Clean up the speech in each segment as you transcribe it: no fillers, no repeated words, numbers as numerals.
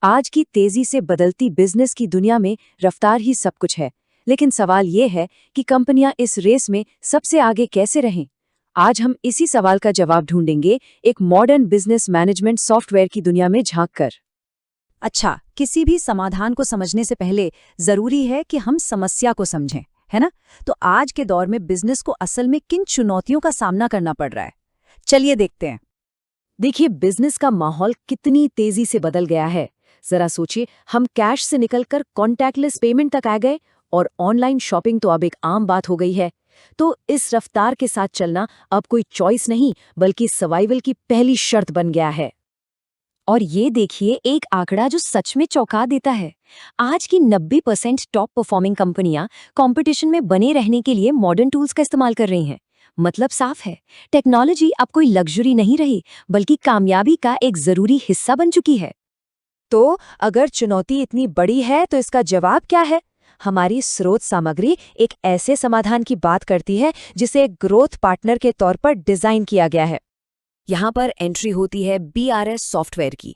आज की तेजी से बदलती बिजनेस की दुनिया में रफ्तार ही सब कुछ है। लेकिन सवाल ये है कि कंपनियां इस रेस में सबसे आगे कैसे रहें। आज हम इसी सवाल का जवाब ढूंढेंगे एक मॉडर्न बिजनेस मैनेजमेंट सॉफ्टवेयर की दुनिया में झांककर। अच्छा, किसी भी समाधान को समझने से पहले जरूरी है कि हम समस्या को समझें, है ना? तो आज के दौर में बिजनेस को असल में किन चुनौतियों का सामना करना पड़ रहा है, चलिए देखते हैं। देखिए, बिजनेस का माहौल कितनी तेजी से बदल गया है। जरा सोचिए, हम कैश से निकलकर कॉन्टैक्टलेस पेमेंट तक आ गए और ऑनलाइन शॉपिंग तो अब एक आम बात हो गई है। तो इस रफ्तार के साथ चलना अब कोई चॉइस नहीं, बल्कि सर्वाइवल की पहली शर्त बन गया है। और ये देखिए एक आंकड़ा जो सच में चौंका देता है। आज की 90% टॉप परफॉर्मिंग कंपनियां कंपटीशन में बने रहने के लिए मॉडर्न टूल्स का इस्तेमाल कर रही हैं। मतलब साफ है, टेक्नोलॉजी अब कोई लग्जरी नहीं रही, बल्कि कामयाबी का एक जरूरी हिस्सा बन चुकी है। तो अगर चुनौती इतनी बड़ी है तो इसका जवाब क्या है? हमारी स्रोत सामग्री एक ऐसे समाधान की बात करती है जिसे एक ग्रोथ पार्टनर के तौर पर डिजाइन किया गया है। यहाँ पर एंट्री होती है BRS सॉफ्टवेयर की,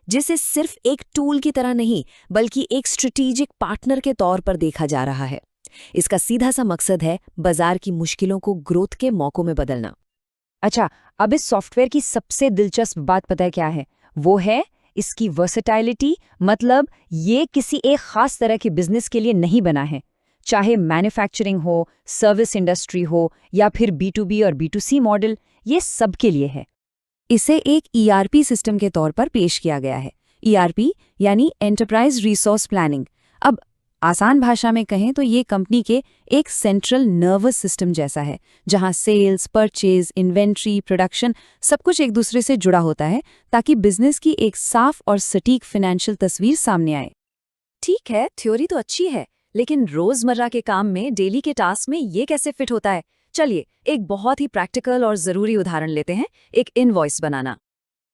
जिसे सिर्फ एक टूल की तरह नहीं बल्कि एक स्ट्रेटेजिक पार्टनर के तौर पर देखा जा रहा है। इसका सीधा सा मकसद है बाजार की मुश्किलों को ग्रोथ के मौकों में बदलना। अच्छा, अब इस सॉफ्टवेयर की सबसे दिलचस्प बात पता है क्या है? वो है इसकी वर्सेटाइलिटी। मतलब ये किसी एक खास तरह के बिजनेस के लिए नहीं बना है। चाहे मैन्युफैक्चरिंग हो, सर्विस इंडस्ट्री हो या फिर B2B और B2C मॉडल, ये सबके लिए है। इसे एक ERP सिस्टम के तौर पर पेश किया गया है। ERP यानी एंटरप्राइज रिसोर्स प्लानिंग। अब आसान भाषा में कहें तो ये कंपनी के एक सेंट्रल नर्वस सिस्टम जैसा है, जहां सेल्स, परचेज, इन्वेंट्री, प्रोडक्शन सब कुछ एक दूसरे से जुड़ा होता है, ताकि बिजनेस की एक साफ और सटीक फाइनेंशियल तस्वीर सामने आए। ठीक है, थ्योरी तो अच्छी है, लेकिन रोजमर्रा के काम में, डेली के टास्क में ये कैसे फिट होता है? चलिए एक बहुत ही प्रैक्टिकल और जरूरी उदाहरण लेते हैं, एक इनवॉइस बनाना।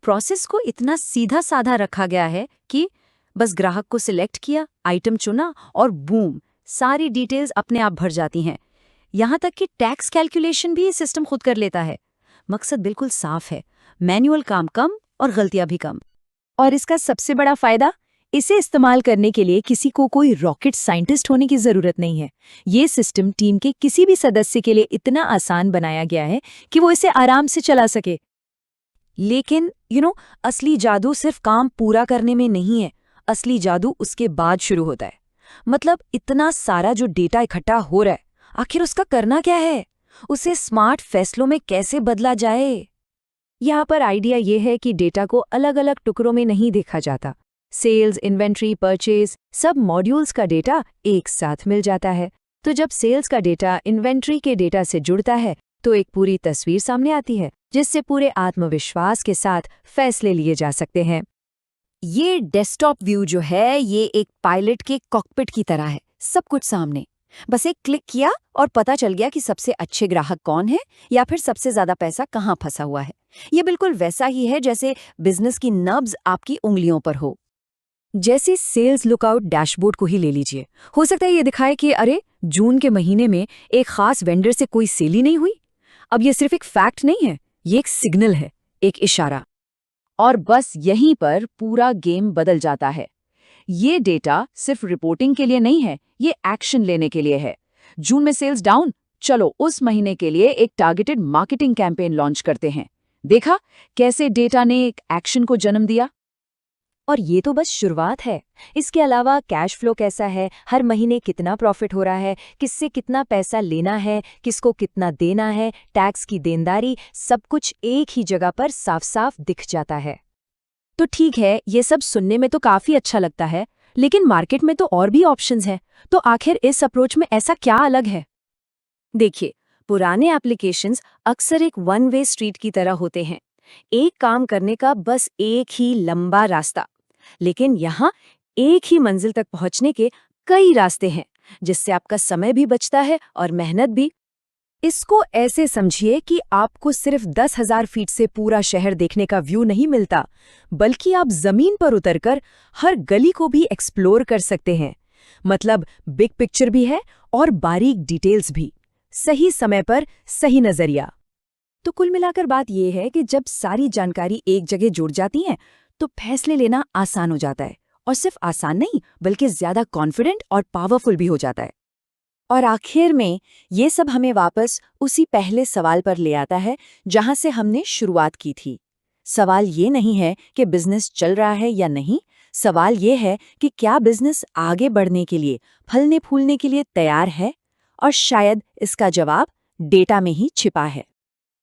प्रोसेस को इतना सीधा साधा रखा गया है कि बस ग्राहक को सिलेक्ट किया, आइटम चुना और बूम, सारी डिटेल्स अपने आप भर जाती हैं। यहाँ तक कि टैक्स कैलकुलेशन भी सिस्टम खुद कर लेता है। मकसद बिल्कुल साफ है, मैनुअल काम कम और गलतियां भी कम। और इसका सबसे बड़ा फायदा, इसे इस्तेमाल करने के लिए किसी को कोई रॉकेट साइंटिस्ट होने की जरूरत नहीं है। ये सिस्टम टीम के किसी भी सदस्य के लिए इतना आसान बनाया गया है कि वो इसे आराम से चला सके। लेकिन असली जादू सिर्फ काम पूरा करने में नहीं है, असली जादू उसके बाद शुरू होता है। मतलब इतना सारा जो डेटा इकट्ठा हो रहा है, आखिर उसका करना क्या है? उसे स्मार्ट फैसलों में कैसे बदला जाए? यहाँ पर आइडिया ये है कि डेटा को अलग अलग टुकड़ों में नहीं देखा जाता। सेल्स, इन्वेंट्री, परचेज, सब मॉड्यूल्स का डेटा एक साथ मिल जाता है। तो जब सेल्स का डेटा इन्वेंट्री के डेटा से जुड़ता है, तो एक पूरी तस्वीर सामने आती है, जिससे पूरे आत्मविश्वास के साथ फैसले लिए जा सकते हैं। ये डेस्कटॉप व्यू जो है, ये एक पायलट के कॉकपिट की तरह है। सब कुछ सामने, बस एक क्लिक किया और पता चल गया कि सबसे अच्छे ग्राहक कौन है या फिर सबसे ज्यादा पैसा कहाँ फंसा हुआ है। ये बिल्कुल वैसा ही है जैसे बिजनेस की नब्ज आपकी उंगलियों पर हो। जैसे सेल्स लुकआउट डैशबोर्ड को ही ले लीजिए। हो सकता है ये दिखाए कि अरे, जून के महीने में एक खास वेंडर से कोई सेल ही नहीं हुई। अब ये सिर्फ एक फैक्ट नहीं है, ये एक सिग्नल है, एक इशारा। और बस यहीं पर पूरा गेम बदल जाता है। ये डेटा सिर्फ रिपोर्टिंग के लिए नहीं है, ये एक्शन लेने के लिए है। जून में सेल्स डाउन, चलो उस महीने के लिए एक टारगेटेड मार्केटिंग कैंपेन लॉन्च करते हैं। देखा कैसे डेटा ने एक एक्शन को जन्म दिया? और ये तो बस शुरुआत है। इसके अलावा कैश फ्लो कैसा है, हर महीने कितना प्रॉफिट हो रहा है, किससे कितना पैसा लेना है, किसको कितना देना है, टैक्स की देनदारी, सब कुछ एक ही जगह पर साफ साफ दिख जाता है। तो ठीक है, ये सब सुनने में तो काफी अच्छा लगता है, लेकिन मार्केट में तो और भी ऑप्शंस हैं। तो आखिर इस अप्रोच में ऐसा क्या अलग है? देखिए, पुराने एप्लीकेशंस अक्सर एक वन वे स्ट्रीट की तरह होते हैं, एक काम करने का बस एक ही लंबा रास्ता। लेकिन यहाँ एक ही मंजिल तक पहुंचने के कई रास्ते हैं, जिससे आपका समय भी बचता है और मेहनत भी। इसको ऐसे समझिए कि आपको सिर्फ 10,000 फीट से पूरा शहर देखने का व्यू नहीं मिलता, बल्कि आप जमीन पर उतरकर हर गली को भी एक्सप्लोर कर सकते हैं। मतलब बिग पिक्चर भी है और बारीक डिटेल्स भी, सही समय पर सही नजरिया। तो कुल मिलाकर बात यह है कि जब सारी जानकारी एक जगह जुड़ जाती है, तो फैसले लेना आसान हो जाता है और सिर्फ आसान नहीं बल्कि ज्यादा कॉन्फिडेंट और पावरफुल भी हो जाता है। और आखिर में ये सब हमें वापस उसी पहले सवाल पर ले आता है जहां से हमने शुरुआत की थी। सवाल ये नहीं है कि बिजनेस चल रहा है या नहीं, सवाल ये है कि क्या बिजनेस आगे बढ़ने के लिए, फलने फूलने के लिए तैयार है? और शायद इसका जवाब डेटा में ही छिपा है।